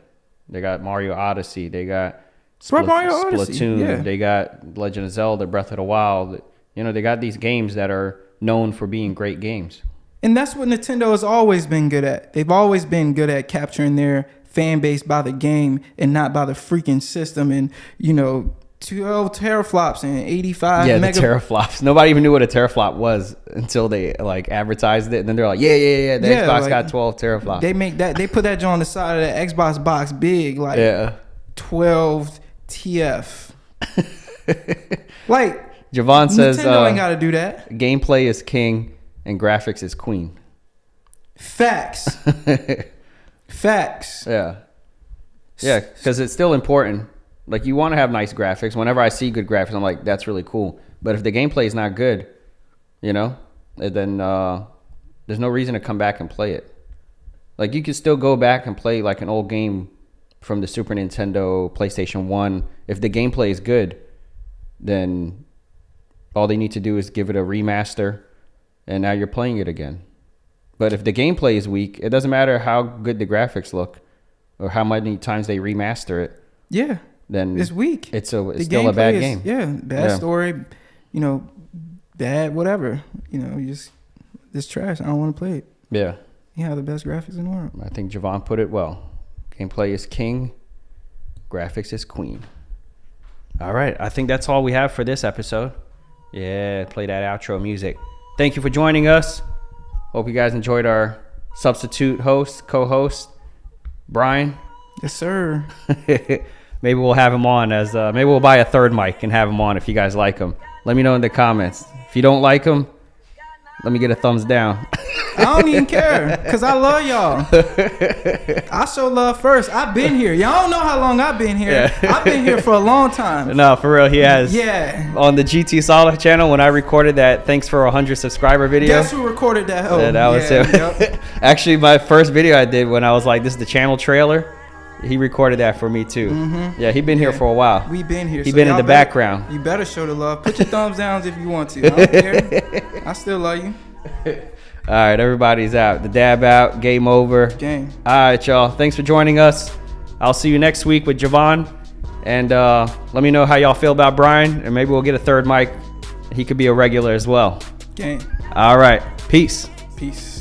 They got Mario Odyssey. They got Splatoon. Yeah. They got Legend of Zelda, Breath of the Wild. They got these games that are known for being great games. And that's what Nintendo has always been good at. They've always been good at capturing their fan base by the game and not by the freaking system and, 12 teraflops and 85 the teraflops. Nobody even knew what a teraflop was until they like advertised it, and then they're like, the Xbox got 12 teraflops. They put that on the side of the Xbox box big, like 12 TF. Like Javon says Nintendo ain't gotta do that. Gameplay is king and graphics is queen. Facts. Facts. Yeah, because it's still important. Like, you want to have nice graphics. Whenever I see good graphics, I'm like, that's really cool. But if the gameplay is not good, then there's no reason to come back and play it. Like, you can still go back and play like an old game from the Super Nintendo, PlayStation 1. If the gameplay is good, then all they need to do is give it a remaster, and now you're playing it again. But if the gameplay is weak, it doesn't matter how good the graphics look or how many times they remaster it. Yeah. Then it's weak. It's still a bad game. Yeah, bad story, bad whatever. It's trash. I don't want to play it. Yeah. You have the best graphics in the world. I think Javon put it well. Gameplay is king, graphics is queen. All right, I think that's all we have for this episode. Yeah, play that outro music. Thank you for joining us. Hope you guys enjoyed our substitute co-host, Brian. Yes, sir. Maybe we'll have him on maybe we'll buy a third mic and have him on if you guys like him. Let me know in the comments. If you don't like him, let me get a thumbs down. I don't even care, because I love y'all. I show love first. I've been here. Y'all don't know how long I've been here. Yeah. I've been here for a long time. No, for real, he has. Yeah. On the GT Solid channel, when I recorded that Thanks for 100 subscriber video. Guess who recorded that? Oh, yeah, that was him. Yep. Actually, my first video I did when I was like, this is the channel trailer. He recorded that for me too. Mm-hmm. Yeah, he been here for a while. We've been here. He been in the background. You better show the love. Put your thumbs down if you want to. I don't care. I still love you. All right, everybody's out. The dab out. Game over. Game. All right, y'all. Thanks for joining us. I'll see you next week with Javon. And let me know how y'all feel about Brian. And maybe we'll get a third mic. He could be a regular as well. Game. All right. Peace. Peace.